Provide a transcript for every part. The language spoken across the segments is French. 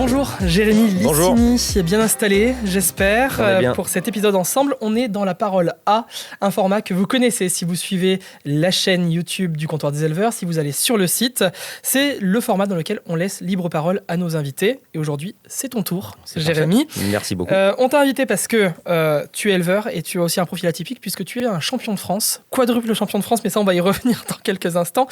Bonjour, Jérémy Bonjour. Licini est bien installé, j'espère. On est bien. Pour cet épisode ensemble, on est dans la parole A, un format que vous connaissez si vous suivez la chaîne YouTube du Comptoir des Éleveurs, si vous allez sur le site. C'est le format dans lequel on laisse libre parole à nos invités. Et aujourd'hui, c'est ton tour, Jérémy. Parfait. Merci beaucoup. On t'a invité parce que tu es éleveur et tu as aussi un profil atypique puisque tu es un champion de France, quadruple champion de France, mais ça on va y revenir dans quelques instants.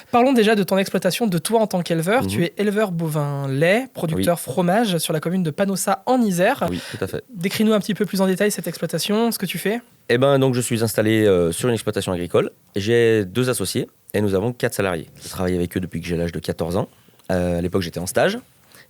Parlons déjà de ton exploitation, de toi en tant qu'éleveur. Tu es éleveur bovin lait, producteur fromage sur la commune de Panossa en Isère. Oui, tout à fait. Décris-nous un petit peu plus en détail cette exploitation, ce que tu fais. Donc je suis installé sur une exploitation agricole. J'ai 2 associés et nous avons 4 salariés. Je travaille avec eux depuis que j'ai l'âge de 14 ans. À l'époque, j'étais en stage.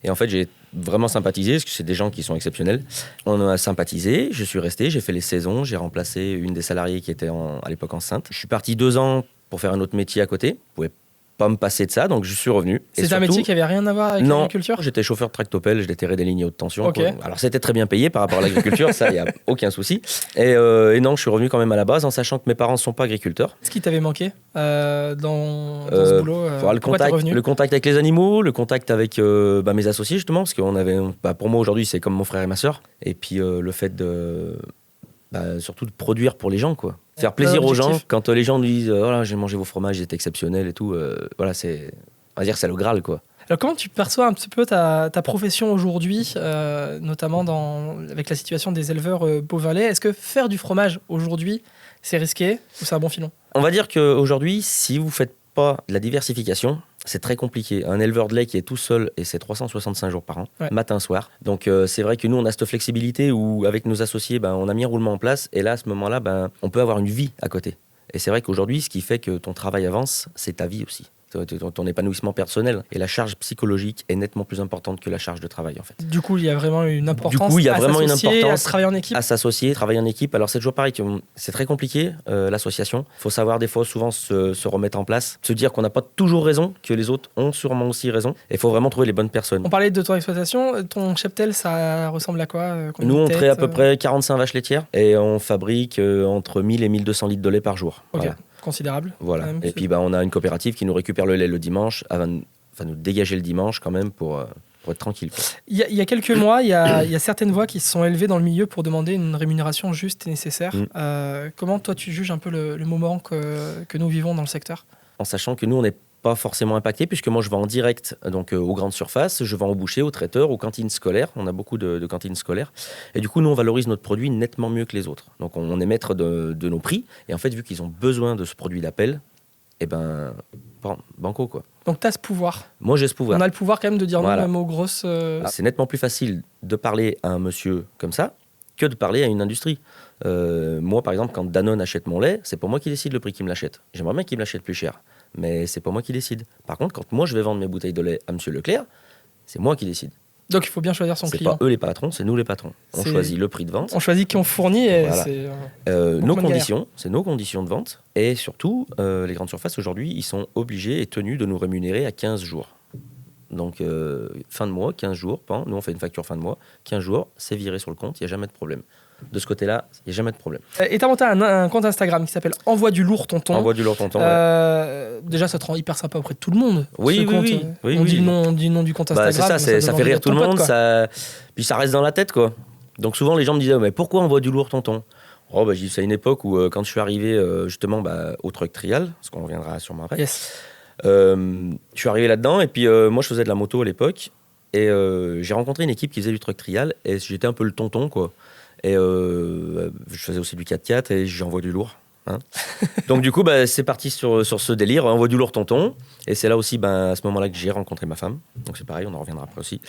Et en fait, j'ai vraiment sympathisé, parce que c'est des gens qui sont exceptionnels. On a sympathisé, je suis resté, j'ai fait les saisons, j'ai remplacé une des salariées qui était à l'époque enceinte. Je suis parti 2 ans pour faire un autre métier à côté. Je pouvais pas me passer de ça, donc je suis revenu. C'est un métier qui avait rien à voir avec l'agriculture ? Non, j'étais chauffeur de tractopelle, je déterrais des lignes haute tension. Okay. Alors c'était très bien payé par rapport à l'agriculture, ça, il n'y a aucun souci. Et non, je suis revenu quand même à la base, en sachant que mes parents ne sont pas agriculteurs. Qu'est-ce qui t'avait manqué dans ce boulot le contact avec les animaux, le contact avec mes associés, justement, parce qu'on avait, pour moi aujourd'hui, c'est comme mon frère et ma sœur. Et puis le fait de... surtout de produire pour les gens, quoi. Faire plaisir aux gens. Quand les gens nous disent oh là, j'ai mangé vos fromages, ils étaient exceptionnels et tout, c'est, on va dire, c'est le Graal, quoi. Alors comment tu perçois un petit peu ta profession aujourd'hui, notamment avec la situation des éleveurs bovins lait ? Est-ce que faire du fromage aujourd'hui, c'est risqué ou c'est un bon filon ? On va dire qu'aujourd'hui, si vous faites pas de la diversification, c'est très compliqué. Un éleveur de lait qui est tout seul, et c'est 365 jours par an, matin, soir. Donc c'est vrai que nous, on a cette flexibilité où, avec nos associés, on a mis un roulement en place. Et là, à ce moment-là, on peut avoir une vie à côté. Et c'est vrai qu'aujourd'hui, ce qui fait que ton travail avance, c'est ta vie aussi. Ton épanouissement personnel. Et la charge psychologique est nettement plus importante que la charge de travail, en fait. Du coup, il y a vraiment une importance à travailler en équipe. À s'associer, travailler en équipe. Alors, c'est toujours pareil, c'est très compliqué, l'association. Il faut savoir, des fois, souvent, se remettre en place. Se dire qu'on n'a pas toujours raison, que les autres ont sûrement aussi raison. Et il faut vraiment trouver les bonnes personnes. On parlait de ton exploitation. Ton cheptel, ça ressemble à quoi ? Nous, on traite à peu près 45 vaches laitières. Et on fabrique entre 1000 et 1200 litres de lait par jour. Ok. Voilà. Considérable. Voilà. Et puis on a une coopérative qui nous récupère le lait le dimanche, va nous dégager le dimanche quand même pour être tranquille. Il y a quelques mois, il y a certaines voix qui se sont élevées dans le milieu pour demander une rémunération juste et nécessaire. Comment toi tu juges un peu le moment que nous vivons dans le secteur ? En sachant que nous on n'est pas forcément impacté, puisque moi je vends en direct donc aux grandes surfaces, je vends aux bouchers, aux traiteurs, aux cantines scolaires. On a beaucoup de cantines scolaires. Et du coup, nous, on valorise notre produit nettement mieux que les autres. Donc on est maître de nos prix. Et en fait, vu qu'ils ont besoin de ce produit d'appel, banco, quoi. Donc tu as ce pouvoir. Moi, j'ai ce pouvoir. On a le pouvoir quand même de dire non même aux grosses... C'est nettement plus facile de parler à un monsieur comme ça que de parler à une industrie. Moi, par exemple, quand Danone achète mon lait, c'est pas moi qui décide le prix qu'il me l'achète. J'aimerais bien qu'il me l'achète plus cher, mais c'est pas moi qui décide. Par contre, quand moi je vais vendre mes bouteilles de lait à Monsieur Leclerc, c'est moi qui décide. Donc il faut bien choisir son client. C'est pas eux les patrons, c'est nous les patrons. On choisit le prix de vente. On choisit qui on fournit et voilà. C'est nos conditions, c'est nos conditions de vente. Et surtout, les grandes surfaces aujourd'hui, ils sont obligés et tenus de nous rémunérer à 15 jours. Donc fin de mois, 15 jours, nous on fait une facture fin de mois, 15 jours, c'est viré sur le compte, il n'y a jamais de problème. De ce côté-là, il n'y a jamais de problème. Et tu as monté un compte Instagram qui s'appelle Envoie du lourd tonton. Envoie du lourd tonton, Déjà, ça te rend hyper sympa auprès de tout le monde. Oui. On dit le nom du compte Instagram. Ça fait rire tout le monde, puis ça reste dans la tête, quoi. Donc souvent, les gens me disaient mais pourquoi Envoie du lourd tonton ? Je dis, c'est une époque où, quand je suis arrivé justement au truck trial, parce qu'on reviendra sûrement après, je suis arrivé là-dedans, et puis moi, je faisais de la moto à l'époque, et j'ai rencontré une équipe qui faisait du truck trial, et j'étais un peu le tonton, quoi. Et je faisais aussi du 4x4 et j'envoie du lourd. Donc du coup, c'est parti sur ce délire, envoie du lourd tonton. Et c'est là aussi, à ce moment-là, que j'ai rencontré ma femme. Donc c'est pareil, on en reviendra après aussi.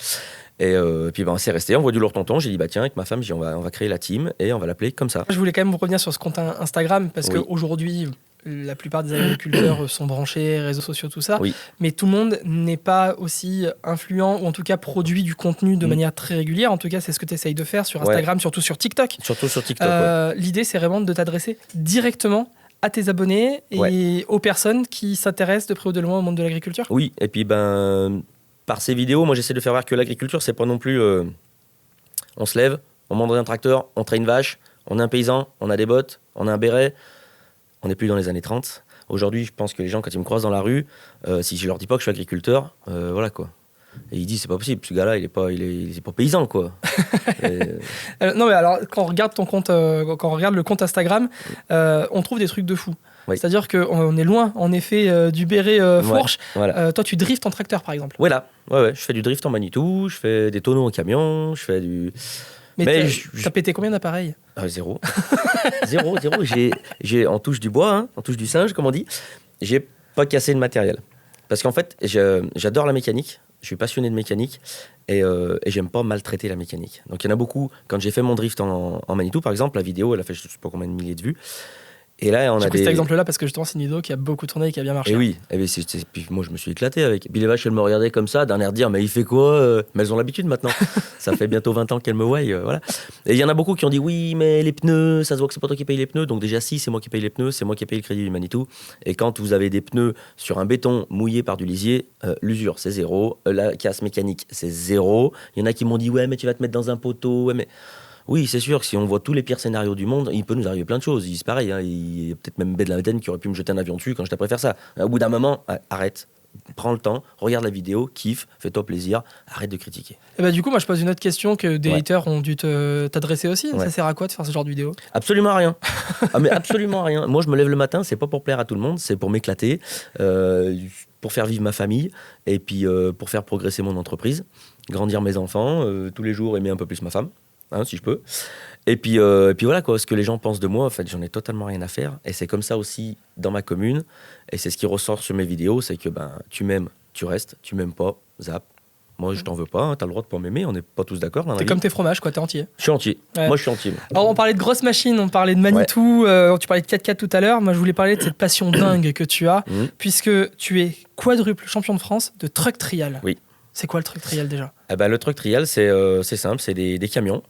Et puis c'est resté, envoie du lourd tonton. J'ai dit, tiens, avec ma femme, on va créer la team et on va l'appeler comme ça. Je voulais quand même revenir sur ce compte Instagram parce qu'aujourd'hui, la plupart des agriculteurs sont branchés, réseaux sociaux, tout ça. Oui. Mais tout le monde n'est pas aussi influent ou en tout cas produit du contenu de manière très régulière. En tout cas, c'est ce que tu essayes de faire sur Instagram, surtout sur TikTok. Surtout sur TikTok, L'idée, c'est vraiment de t'adresser directement à tes abonnés et aux personnes qui s'intéressent de près ou de loin au monde de l'agriculture. Oui, et puis par ces vidéos, moi j'essaie de faire voir que l'agriculture, c'est pas non plus... on se lève, on monte dans un tracteur, on traite une vache, on est un paysan, on a des bottes, on a un béret. On n'est plus dans les années 30. Aujourd'hui, je pense que les gens, quand ils me croisent dans la rue, si je leur dis pas que je suis agriculteur, voilà quoi. Et il dit, c'est pas possible, ce gars-là, il est pas paysan, quoi. Non, mais alors, quand on regarde ton compte, quand on regarde le compte Instagram, on trouve des trucs de fou. Oui. C'est-à-dire qu'on est loin, en effet, du béret fourche. Voilà. Toi, tu driftes en tracteur, par exemple. Voilà, ouais. Je fais du drift en Manitou, je fais des tonneaux en camion, je fais du... Mais t'as pété combien d'appareils ? Zéro. Zéro. J'ai en touche du bois, hein, en touche du singe, comme on dit. J'ai pas cassé de matériel. Parce qu'en fait, j'adore la mécanique. Je suis passionné de mécanique et j'aime pas maltraiter la mécanique. Donc il y en a beaucoup. Quand j'ai fait mon drift en Manitou, par exemple, la vidéo, elle a fait je sais pas combien de milliers de vues. Et là, on a cet exemple-là parce que justement, c'est une vidéo qui a beaucoup tourné et qui a bien marché. Et oui, puis moi, je me suis éclaté avec. Puis les vaches, elles me regardaient comme ça, d'un air de dire, mais il fait quoi Mais elles ont l'habitude maintenant. Ça fait bientôt 20 ans qu'elles me voient. Voilà. Et il y en a beaucoup qui ont dit, oui, mais les pneus, ça se voit que c'est pas toi qui paye les pneus. Donc déjà, si, c'est moi qui paye les pneus, c'est moi qui paye le crédit du Manitou. Et quand vous avez des pneus sur un béton mouillé par du lisier, l'usure, c'est 0. La casse mécanique, c'est 0. Il y en a qui m'ont dit, ouais, mais tu vas te mettre dans un poteau. Ouais, mais... Oui, c'est sûr que si on voit tous les pires scénarios du monde, il peut nous arriver plein de choses. C'est pareil, hein, il y a peut-être même Ben Laden qui aurait pu me jeter un avion dessus quand je t'apprête faire ça. Au bout d'un moment, arrête, prends le temps, regarde la vidéo, kiffe, fais-toi plaisir, arrête de critiquer. Et bah, du coup, moi je pose une autre question que des haters ont dû t'adresser aussi. Ça sert à quoi de faire ce genre de vidéo ? Absolument rien. Mais absolument rien. Moi je me lève le matin, c'est pas pour plaire à tout le monde, c'est pour m'éclater, pour faire vivre ma famille et puis pour faire progresser mon entreprise, grandir mes enfants, tous les jours aimer un peu plus ma femme. Hein, si je peux. Et puis voilà, quoi, ce que les gens pensent de moi, en fait, j'en ai totalement rien à faire. Et c'est comme ça aussi dans ma commune. Et c'est ce qui ressort sur mes vidéos, c'est que tu m'aimes, tu restes, tu m'aimes pas, zap. Moi, je t'en veux pas, hein, t'as le droit de pas m'aimer, on n'est pas tous d'accord dans la vie. T'es comme tes fromages, quoi, t'es entier. Je suis entier. Ouais. Moi, je suis entier. Alors, on parlait de grosses machines, on parlait de Manitou, tu parlais de 4x4 tout à l'heure. Moi, je voulais parler de cette passion dingue que tu as, puisque tu es quadruple champion de France de truck trial. Oui. C'est quoi le truck trial déjà ? Le truck trial, c'est simple, c'est des camions.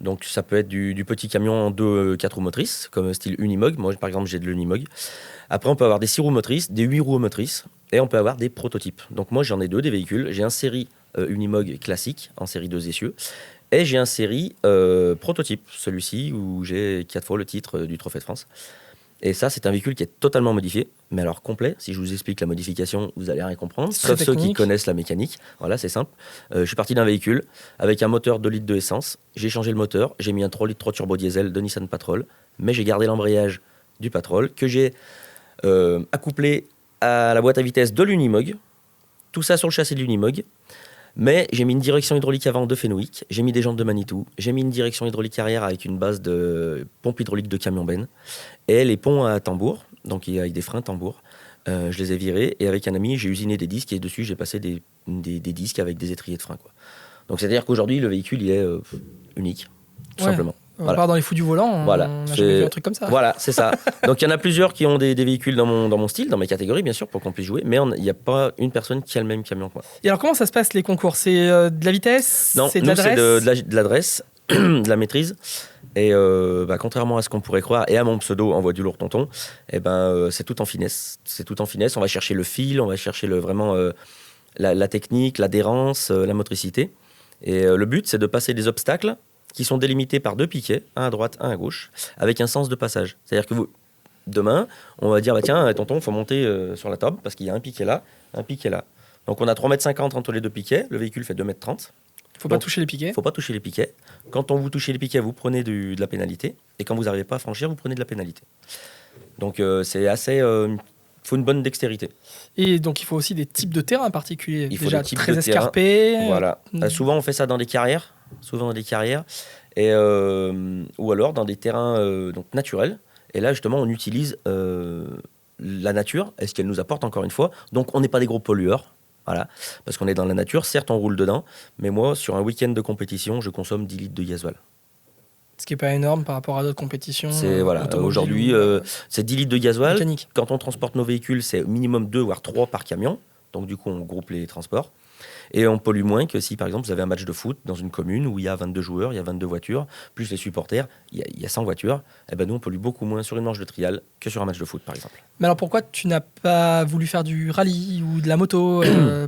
Donc ça peut être du petit camion en 2-4 roues motrices, comme style Unimog. Moi, par exemple, j'ai de l'Unimog. Après, on peut avoir des 6 roues motrices, des 8 roues motrices, et on peut avoir des prototypes. Donc moi, j'en ai 2, des véhicules. J'ai un série Unimog classique, en série 2 essieux, et j'ai un série prototype, celui-ci, où j'ai 4 fois le titre du Trophée de France. Et ça, c'est un véhicule qui est totalement modifié, mais alors complet. Si je vous explique la modification, vous allez rien comprendre, sauf ceux qui connaissent la mécanique. Voilà, c'est simple. Je suis parti d'un véhicule avec un moteur 2 litres de essence. J'ai changé le moteur, j'ai mis un 3 litres 3 turbo diesel de Nissan Patrol, mais j'ai gardé l'embrayage du Patrol que j'ai accouplé à la boîte à vitesse de l'Unimog. Tout ça sur le châssis de l'Unimog. Mais j'ai mis une direction hydraulique avant de Fenwick, j'ai mis des jantes de Manitou, j'ai mis une direction hydraulique arrière avec une base de pompe hydraulique de camion Ben, et les ponts à tambour, donc avec des freins tambour, je les ai virés, et avec un ami, j'ai usiné des disques, et dessus, j'ai passé des disques avec des étriers de frein, quoi. Donc c'est-à-dire qu'aujourd'hui, le véhicule, il est unique, tout simplement. On part dans les fous du volant, on n'a jamais vu un truc comme ça. Voilà, c'est ça. Donc il y en a plusieurs qui ont des véhicules dans mon style, dans mes catégories, bien sûr, pour qu'on puisse jouer, mais il n'y a pas une personne qui a le même camion que moi. Et alors comment ça se passe les concours ? C'est de la vitesse ? Non, c'est de l'adresse ? C'est de l'adresse, de la maîtrise. Et contrairement à ce qu'on pourrait croire, et à mon pseudo Envoie du lourd tonton, c'est tout en finesse. C'est tout en finesse. On va chercher le fil, on va chercher vraiment la technique, l'adhérence, la motricité. Et le but, c'est de passer des obstacles qui sont délimités par 2 piquets, un à droite, un à gauche, avec un sens de passage. C'est-à-dire que demain, on va dire, tiens, tonton, il faut monter sur la table, parce qu'il y a un piquet là, un piquet là. Donc on a 3,50 m entre les 2 piquets, le véhicule fait 2,30 m. Il ne faut pas toucher les piquets. Il ne faut pas toucher les piquets. Quand on vous touche les piquets, vous prenez de la pénalité, et quand vous n'arrivez pas à franchir, vous prenez de la pénalité. Donc c'est assez... il faut une bonne dextérité. Et donc il faut aussi des types de terrains particuliers. Il faut déjà des types très de escarpés. Voilà. Souvent on fait ça dans des carrières. Et, ou alors dans des terrains donc naturels. Et là, justement, on utilise la nature, et ce qu'elle nous apporte, encore une fois. Donc, on n'est pas des gros pollueurs, voilà, parce qu'on est dans la nature. Certes, on roule dedans, mais moi, sur un week-end de compétition, je consomme 10 litres de gasoil. Ce qui n'est pas énorme par rapport à d'autres compétitions. Aujourd'hui, c'est 10 litres de gasoil. Mécanique. Quand on transporte nos véhicules, c'est minimum 2 voire 3 par camion. Donc, du coup, on groupe les transports. Et on pollue moins que si, par exemple, vous avez un match de foot dans une commune où il y a 22 joueurs, il y a 22 voitures, plus les supporters, il y a 100 voitures. Et ben nous, on pollue beaucoup moins sur une manche de trial que sur un match de foot, par exemple. Mais alors, pourquoi tu n'as pas voulu faire du rallye ou de la moto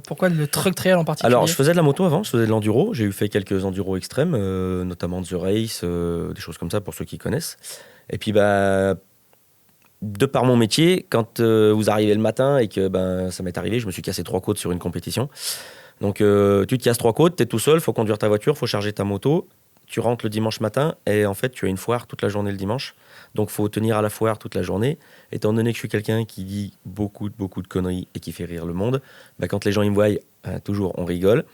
Pourquoi le truck trial en particulier ? Alors, je faisais de la moto avant, je faisais de l'enduro. J'ai fait quelques enduros extrêmes, notamment The Race, des choses comme ça pour ceux qui connaissent. Et puis, de par mon métier, quand vous arrivez le matin et que ça m'est arrivé, je me suis cassé 3 côtes sur une compétition. Donc, tu te casses 3 côtes, tu es tout seul, il faut conduire ta voiture, il faut charger ta moto. Tu rentres le dimanche matin et en fait, tu as une foire toute la journée le dimanche. Donc, il faut tenir à la foire toute la journée. Étant donné que je suis quelqu'un qui dit beaucoup de conneries et qui fait rire le monde, quand les gens ils me voient, toujours, on rigole.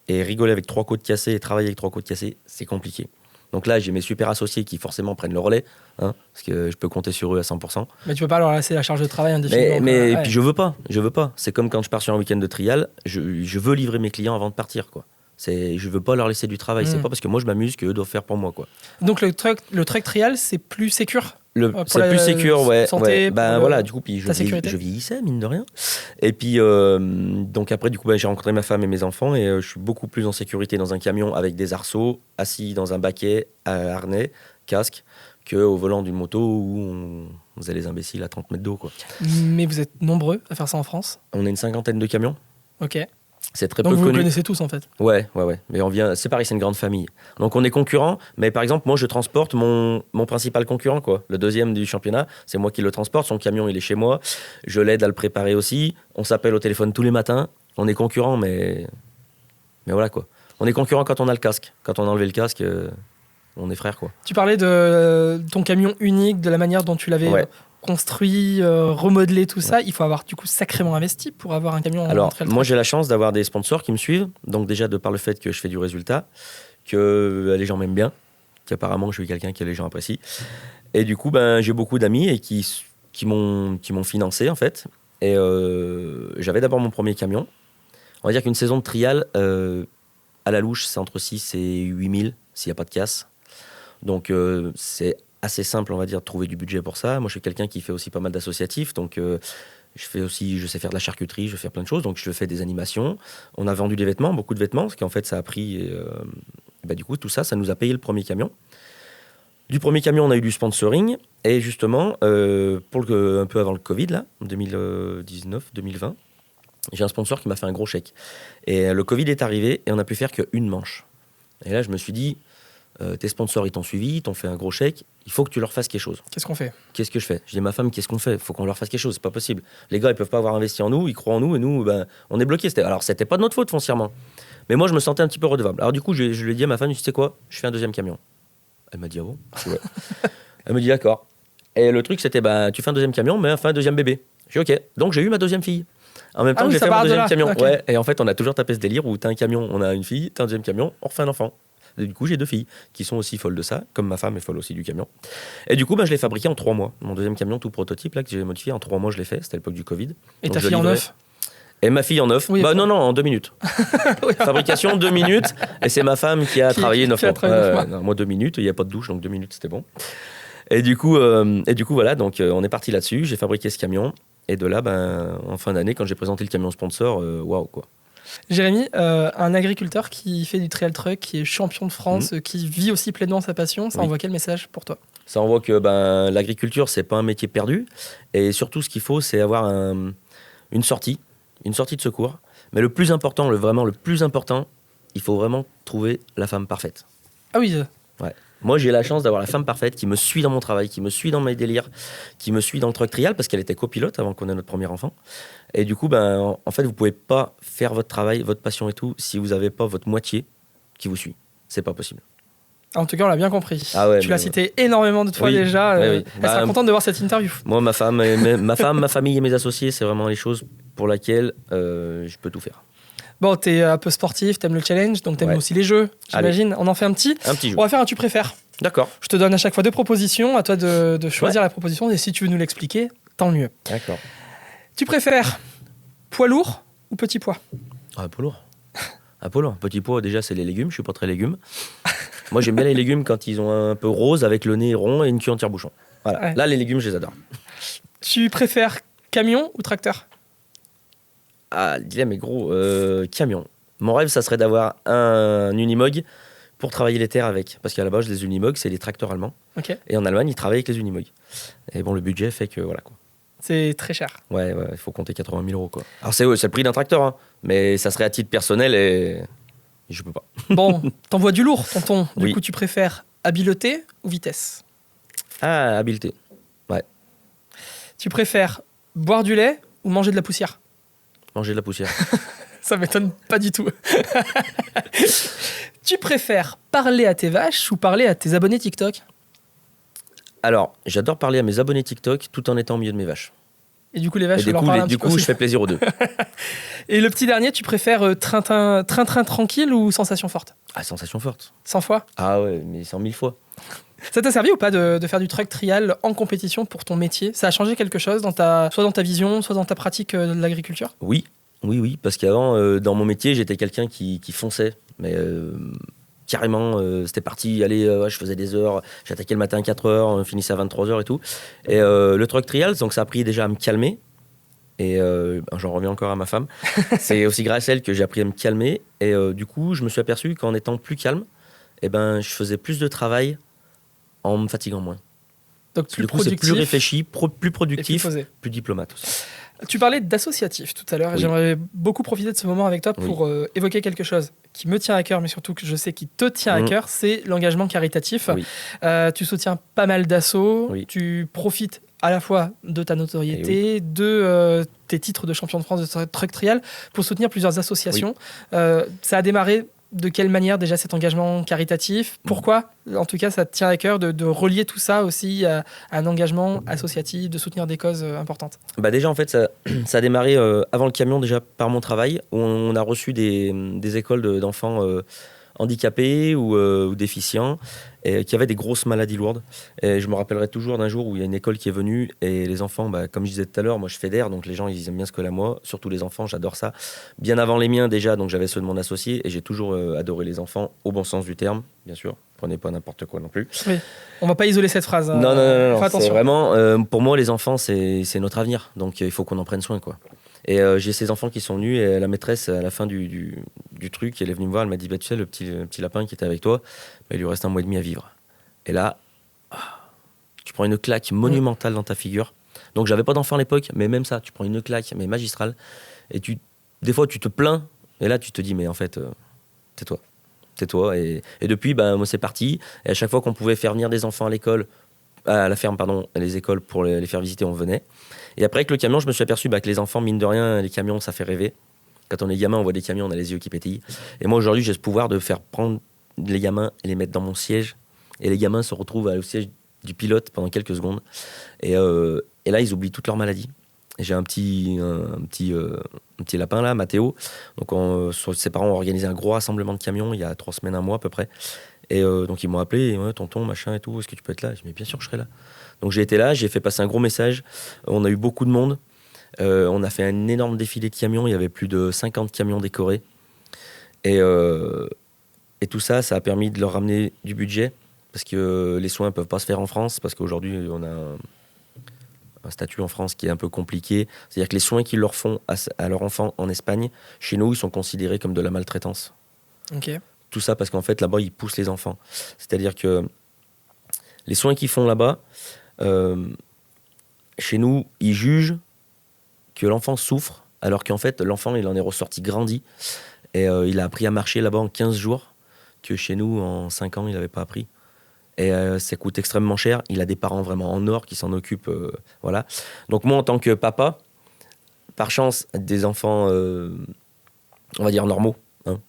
Et rigoler avec 3 côtes cassées et travailler avec 3 côtes cassées, c'est compliqué. Donc là, j'ai mes super associés qui forcément prennent le relais, parce que je peux compter sur eux à 100%. Mais tu peux pas leur laisser la charge de travail indéfiniment. Mais puis je veux pas. C'est comme quand je pars sur un week-end de trial, je veux livrer mes clients avant de partir, quoi. Je veux pas leur laisser du travail. C'est pas parce que moi je m'amuse qu'eux doivent faire pour moi, quoi. Donc le truck trial, c'est plus sécure. C'est plus sécure, ouais. Santé, voilà, du coup, puis je sécurité. vieillissais, mine de rien. Et puis, donc après, du coup, j'ai rencontré ma femme et mes enfants et je suis beaucoup plus en sécurité dans un camion avec des arceaux, assis dans un baquet, harnais, casque, qu'au volant d'une moto où on faisait les imbéciles à 30 mètres d'eau, quoi. Mais vous êtes nombreux à faire ça en France ? On est une 50aine de camions. Ok. C'est très Donc peu vous connu. Vous connaissez tous en fait. Ouais. Mais c'est pareil, c'est une grande famille. Donc on est concurrents, mais par exemple, moi je transporte mon principal concurrent, quoi. Le deuxième du championnat, c'est moi qui le transporte. Son camion, il est chez moi. Je l'aide à le préparer aussi. On s'appelle au téléphone tous les matins. On est concurrents, mais voilà, quoi. On est concurrents quand on a le casque. Quand on a enlevé le casque, on est frères, quoi. Tu parlais de ton camion unique, de la manière dont tu l'avais construit, remodelé, tout ça. Il faut avoir du coup sacrément investi pour avoir un camion. Alors, moi j'ai la chance d'avoir des sponsors qui me suivent. Donc déjà, de par le fait que je fais du résultat, que les gens m'aiment bien, qu'apparemment je suis quelqu'un que les gens apprécient. Et du coup, j'ai beaucoup d'amis et qui m'ont financé, en fait. Et j'avais d'abord mon premier camion. On va dire qu'une saison de trial, à la louche, c'est entre 6 et 8 000 s'il n'y a pas de casse. Donc c'est assez simple, on va dire, de trouver du budget pour ça. Moi, je suis quelqu'un qui fait aussi pas mal d'associatifs, donc je sais faire de la charcuterie, je fais plein de choses, donc je fais des animations. On a vendu des vêtements, beaucoup de vêtements, parce qu'en fait, ça a pris. Et, du coup, tout ça, ça nous a payé le premier camion. Du premier camion, on a eu du sponsoring, et justement, un peu avant le Covid, là, en 2019-2020, j'ai un sponsor qui m'a fait un gros chèque. Et le Covid est arrivé, et on n'a pu faire qu'une manche. Et là, je me suis dit, tes sponsors, ils t'ont suivi, ils t'ont fait un gros chèque, il faut que tu leur fasses quelque chose. Qu'est-ce qu'on fait ? Qu'est-ce que je fais ? Je dis à ma femme, qu'est-ce qu'on fait ? Il faut qu'on leur fasse quelque chose, c'est pas possible. Les gars, ils peuvent pas avoir investi en nous, ils croient en nous, et nous, on est bloqués. Alors, c'était pas de notre faute foncièrement. Mais moi, je me sentais un petit peu redevable. Alors, du coup, je lui ai dit à ma femme, tu sais quoi ? Je fais un deuxième camion. Elle m'a dit, ah bon ? Ouais. Elle me dit, d'accord. Et le truc, c'était, tu fais un deuxième camion, mais enfin un deuxième bébé. Je dis, ok. Donc, j'ai eu ma deuxième fille. En même temps que j'ai fait mon deuxième camion. Okay. Ouais. Et en fait, on a toujours tapé ce délire où t'as un camion, on a une fille, t'as un deuxième camion, on refait un enfant. Et du coup, j'ai 2 filles qui sont aussi folles de ça, comme ma femme est folle aussi du camion. Et du coup, je l'ai fabriqué en 3 mois. Mon deuxième camion, tout prototype, là, que j'ai modifié, en 3 mois, je l'ai fait. C'était l'époque du Covid. Et donc, ta fille en 9 ? Et ma fille en 9 ? Oui, non, en 2 minutes. Oui. Fabrication, 2 minutes. Et c'est ma femme qui a travaillé 9 mois. Non, moi, 2 minutes. Il n'y a pas de douche, donc 2 minutes, c'était bon. Et du coup, voilà. Donc, on est parti là-dessus. J'ai fabriqué ce camion. Et de là, en fin d'année, quand j'ai présenté le camion sponsor, waouh, quoi. Jérémy, un agriculteur qui fait du trail truck, qui est champion de France, qui vit aussi pleinement sa passion, ça envoie quel message pour toi ? Ça envoie que l'agriculture, c'est pas un métier perdu. Et surtout, ce qu'il faut, c'est avoir une sortie de secours. Mais le plus important, vraiment le plus important, il faut vraiment trouver la femme parfaite. Ah oui. Ouais. Moi, j'ai la chance d'avoir la femme parfaite qui me suit dans mon travail, qui me suit dans mes délires, qui me suit dans le truck trial, parce qu'elle était copilote avant qu'on ait notre premier enfant. Et du coup, en fait, vous pouvez pas faire votre travail, votre passion et tout, si vous avez pas votre moitié qui vous suit. C'est pas possible. En tout cas, on l'a bien compris. Ah ouais, tu l'as cité énormément de fois déjà. Oui. Elle sera contente de voir cette interview. Moi, ma femme, ma famille et mes associés, c'est vraiment les choses pour lesquelles je peux tout faire. Bon, t'es un peu sportif, t'aimes le challenge, donc t'aimes aussi les jeux, j'imagine. On en fait un petit. Jeu. On va faire un tu préfères. D'accord. Je te donne à chaque fois 2 propositions, à toi de choisir la proposition, et si tu veux nous l'expliquer, tant mieux. D'accord. Tu préfères poids lourd ou petit pois ? Poids lourd. Poids lourd. Petit pois, déjà, c'est les légumes, je suis pas très légumes. Moi, j'aime bien les légumes quand ils ont un peu rose, avec le nez rond et une queue en tire-bouchon. Voilà. Ouais. Là, les légumes, je les adore. Tu préfères camion ou tracteur ? Ah, le dilemme est gros. Camion. Mon rêve, ça serait d'avoir un Unimog pour travailler les terres avec. Parce qu'à la base, les Unimog, c'est les tracteurs allemands. Okay. Et en Allemagne, ils travaillent avec les Unimog. Et bon, le budget fait que voilà, quoi. C'est très cher. Ouais, il faut compter 80 000 €, quoi. Alors, c'est le prix d'un tracteur, hein, mais ça serait à titre personnel et je peux pas. Bon, t'envoies du lourd, tonton. Du coup, tu préfères habileté ou vitesse ? Ah, habileté. Ouais. Tu préfères boire du lait ou manger de la poussière ? Manger de la poussière. Ça m'étonne pas du tout. Tu préfères parler à tes vaches ou parler à tes abonnés TikTok? Alors, j'adore parler à mes abonnés TikTok tout en étant au milieu de mes vaches. Et du coup, les vaches, je leur parle un petit peu. Du coup, je fais plaisir aux deux. Et le petit dernier, tu préfères train-train tranquille ou sensation forte? Ah, sensation forte. 100 fois? Ah ouais, mais 100 000 fois. Ça t'a servi ou pas de faire du truck trial en compétition pour ton métier? Ça a changé quelque chose soit dans ta vision, soit dans ta pratique de l'agriculture? Oui, parce qu'avant, dans mon métier, j'étais quelqu'un qui fonçait. Mais carrément, c'était parti, allez, je faisais des heures, j'attaquais le matin à 4 heures, on finissait à 23 heures et tout. Et le truck trial, donc ça a appris déjà à me calmer. Et j'en reviens encore à ma femme. C'est aussi grâce à elle que j'ai appris à me calmer. Et du coup, je me suis aperçu qu'en étant plus calme, je faisais plus de travail en me fatiguant moins. Donc plus productif, c'est plus réfléchi, plus productif, plus diplomate aussi. Tu parlais d'associatif tout à l'heure. Oui. J'aimerais beaucoup profiter de ce moment avec toi pour évoquer quelque chose qui me tient à cœur, mais surtout que je sais qui te tient à cœur, c'est l'engagement caritatif. Oui. Tu soutiens pas mal d'assauts, oui. Tu profites à la fois de ta notoriété, de tes titres de champion de France de truck trial pour soutenir plusieurs associations. Ça a démarré de quelle manière déjà cet engagement caritatif? Pourquoi, en tout cas, ça te tient à cœur de relier tout ça aussi à un engagement associatif, de soutenir des causes importantes? Déjà, en fait, ça a démarré avant le camion, déjà par mon travail, où on a reçu des écoles d'enfants handicapés ou déficients, et qui avaient des grosses maladies lourdes. Et je me rappellerai toujours d'un jour où il y a une école qui est venue, et les enfants, comme je disais tout à l'heure, moi je fédère, donc les gens ils aiment bien ce que là moi, surtout les enfants, j'adore ça. Bien avant les miens déjà, donc j'avais ceux de mon associé, et j'ai toujours adoré les enfants, au bon sens du terme, bien sûr. Prenez pas n'importe quoi non plus. Oui. On va pas isoler cette phrase. Non, fais attention. C'est vraiment, pour moi les enfants c'est notre avenir, donc il faut qu'on en prenne soin, quoi. Et j'ai ces enfants qui sont venus, et la maîtresse, à la fin du truc, elle est venue me voir, elle m'a dit, tu sais, le petit lapin qui était avec toi, il lui reste 1 mois et demi à vivre. Et là, tu prends une claque monumentale dans ta figure. Donc j'avais pas d'enfant à l'époque, mais même ça, tu prends une claque, mais magistrale, et des fois tu te plains, et là tu te dis, mais en fait, tais-toi. Et depuis, moi c'est parti, et à chaque fois qu'on pouvait faire venir des enfants à l'école, à la ferme, à les écoles pour les faire visiter, on venait. Et après, avec le camion, je me suis aperçu que les enfants, mine de rien, les camions, ça fait rêver. Quand on est gamin, on voit des camions, on a les yeux qui pétillent. Et moi, aujourd'hui, j'ai ce pouvoir de faire prendre les gamins et les mettre dans mon siège. Et les gamins se retrouvent au siège du pilote pendant quelques secondes. Et là, ils oublient toutes leurs maladies. Et j'ai un petit lapin, là, Mathéo. Donc, ses parents ont organisé un gros rassemblement de camions il y a 3 semaines, 1 mois à peu près. Et donc, ils m'ont appelé, tonton, machin et tout, est-ce que tu peux être là? Je dis, mais bien sûr que je serai là. Donc, j'ai été là, j'ai fait passer un gros message. On a eu beaucoup de monde. On a fait un énorme défilé de camions. Il y avait plus de 50 camions décorés. Et tout ça, ça a permis de leur ramener du budget. Parce que les soins ne peuvent pas se faire en France. Parce qu'aujourd'hui, on a un statut en France qui est un peu compliqué. C'est-à-dire que les soins qu'ils leur font à leurs enfants en Espagne, chez nous, ils sont considérés comme de la maltraitance. Ok. Tout ça parce qu'en fait, là-bas, ils poussent les enfants. C'est-à-dire que les soins qu'ils font là-bas, chez nous, ils jugent que l'enfant souffre, alors qu'en fait, l'enfant, il en est ressorti grandi. Et il a appris à marcher là-bas en 15 jours, que chez nous, en 5 ans, il n'avait pas appris. Et ça coûte extrêmement cher. Il a des parents vraiment en or qui s'en occupent. Voilà. Donc moi, en tant que papa, par chance, des enfants, on va dire normaux, hein,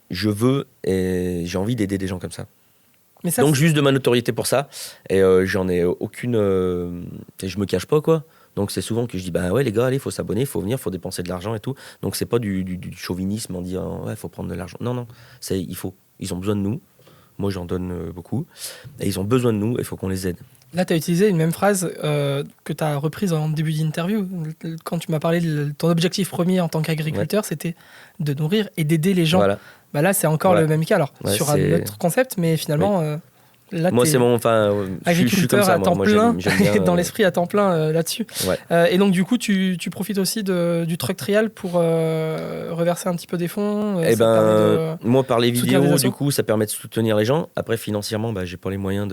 je veux et j'ai envie d'aider des gens comme ça. Mais ça donc juste de ma notoriété pour ça. Et j'en ai aucune... et je me cache pas, quoi. Donc c'est souvent que je dis, ouais les gars, allez, il faut s'abonner, il faut venir, il faut dépenser de l'argent et tout. Donc c'est pas du chauvinisme en disant, ouais, il faut prendre de l'argent. Non, il faut. Ils ont besoin de nous. Moi, j'en donne beaucoup. Et ils ont besoin de nous, il faut qu'on les aide. Là, tu as utilisé une même phrase que tu as reprise en début d'interview. Quand tu m'as parlé de ton objectif premier en tant qu'agriculteur, c'était de nourrir et d'aider les gens. Voilà. Là, c'est encore le même cas. Alors, sur un autre concept, mais finalement... Là, moi, c'est mon... agriculteur à temps plein, j'aime bien, dans l'esprit à temps plein là-dessus. Ouais. Et donc, du coup, tu profites aussi du truck trial pour reverser un petit peu des fonds. Moi, par les vidéos, du coup, ça permet de soutenir les gens. Après, financièrement, j'ai pas les moyens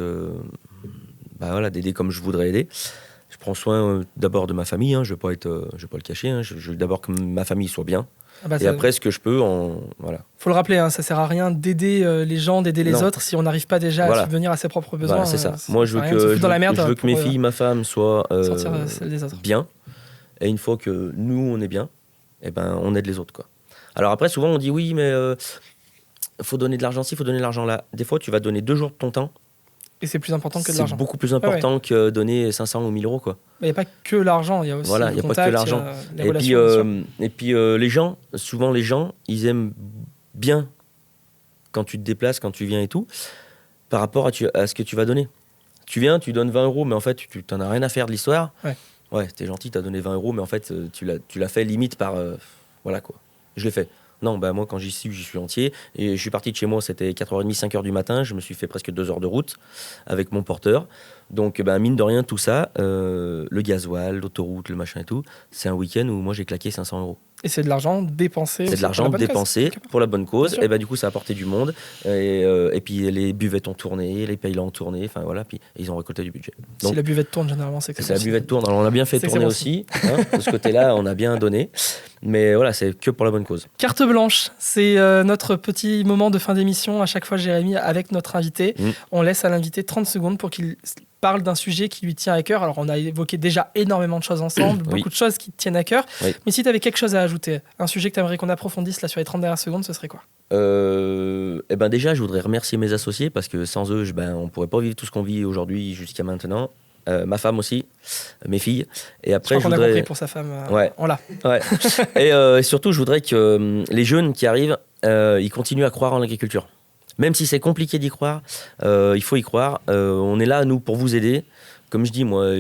d'aider comme je voudrais aider. Je prends soin d'abord de ma famille. Je vais pas le cacher. Je veux d'abord que ma famille soit bien. Et après, ce que je peux, voilà. Faut le rappeler, ça sert à rien d'aider les gens, d'aider les autres si on n'arrive pas déjà à subvenir à ses propres besoins. Voilà, c'est ça. Moi, je veux que mes filles, ma femme soient bien. Et une fois que nous, on est bien, eh ben, on aide les autres, quoi. Alors après, souvent, on dit oui, mais faut donner de l'argent ci, faut donner de l'argent là. Des fois, tu vas donner 2 jours de ton temps. Et c'est plus important que de l'argent. C'est beaucoup plus important que donner 500 ou 1000 euros, quoi. Il n'y a pas que l'argent, il y a aussi voilà, le y a contact, pas que l'argent. les relations. Et puis les gens, souvent les gens, ils aiment bien quand tu te déplaces, quand tu viens et tout, par rapport à ce que tu vas donner. Tu viens, tu donnes 20 euros, mais en fait, tu n'en as rien à faire de l'histoire. Ouais, t'es gentil, t'as donné 20 euros, mais en fait, tu l'as fait limite par... voilà, quoi. Je l'ai fait. Non, bah moi, quand j'y suis entier. Et je suis parti de chez moi, c'était 4h30, 5h du matin. Je me suis fait presque 2 heures de route avec mon porteur. Donc, mine de rien, tout ça, le gasoil, l'autoroute, le machin et tout, c'est un week-end où moi, j'ai claqué 500 euros. Et c'est de l'argent dépensé. C'est de l'argent dépensé pour la bonne cause. Et du coup, ça a apporté du monde. Et puis, les buvettes ont tourné, les payants ont tourné. Enfin, voilà. Puis, ils ont récolté du budget. Donc, si la buvette tourne, généralement, c'est que c'est la buvette tourne. Alors, on a bien fait tourner aussi. De ce côté-là, on a bien donné. Mais voilà, c'est que pour la bonne cause. Carte blanche, c'est notre petit moment de fin d'émission. À chaque fois, Jérémy, avec notre invité, on laisse à l'invité 30 secondes pour qu'il parle d'un sujet qui lui tient à cœur. Alors, on a évoqué déjà énormément de choses ensemble, beaucoup de choses qui te tiennent à cœur. Oui. Mais si tu avais quelque chose à ajouter, un sujet que tu aimerais qu'on approfondisse là sur les 30 dernières secondes, ce serait quoi ? Déjà, je voudrais remercier mes associés parce que sans eux, on ne pourrait pas vivre tout ce qu'on vit aujourd'hui jusqu'à maintenant. Ma femme aussi, mes filles. Et après, je crois qu'on a compris pour sa femme. On l'a. Ouais. Et surtout, je voudrais que les jeunes qui arrivent, ils continuent à croire en l'agriculture. Même si c'est compliqué d'y croire, il faut y croire. On est là, nous, pour vous aider. Comme je dis, moi,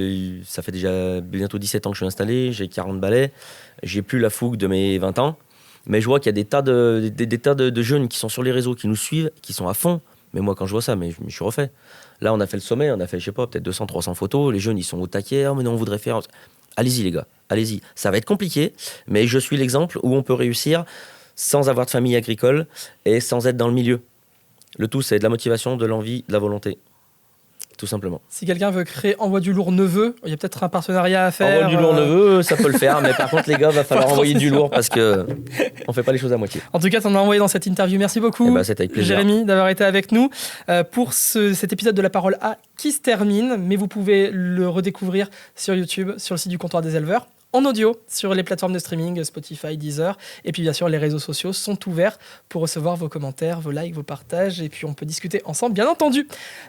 ça fait déjà bientôt 17 ans que je suis installé, j'ai 40 balais, j'ai plus la fougue de mes 20 ans. Mais je vois qu'il y a des tas de jeunes qui sont sur les réseaux, qui nous suivent, qui sont à fond. Mais moi, quand je vois ça, je me suis refait. Là, on a fait le sommet, on a fait, je sais pas, peut-être 200, 300 photos. Les jeunes, ils sont au taquet. Mais non, on voudrait faire... Allez-y, les gars, allez-y. Ça va être compliqué, mais je suis l'exemple où on peut réussir sans avoir de famille agricole et sans être dans le milieu. Le tout, c'est de la motivation, de l'envie, de la volonté. Tout simplement. Si quelqu'un veut créer Envoi du lourd Neveu, il y a peut-être un partenariat à faire. Envoi du lourd Neveu, ça peut le faire, mais par contre, les gars, va falloir envoyer du lourd parce que on fait pas les choses à moitié. En tout cas, t'en as envoyé dans cette interview. Merci beaucoup, c'est avec plaisir. Jérémy, d'avoir été avec nous pour cet épisode de La Parole A qui se termine, mais vous pouvez le redécouvrir sur YouTube, sur le site du Comptoir des Éleveurs, en audio, sur les plateformes de streaming, Spotify, Deezer, et puis bien sûr, les réseaux sociaux sont ouverts pour recevoir vos commentaires, vos likes, vos partages, et puis on peut discuter ensemble, bien entendu.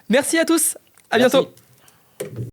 Merci à tous. À bientôt.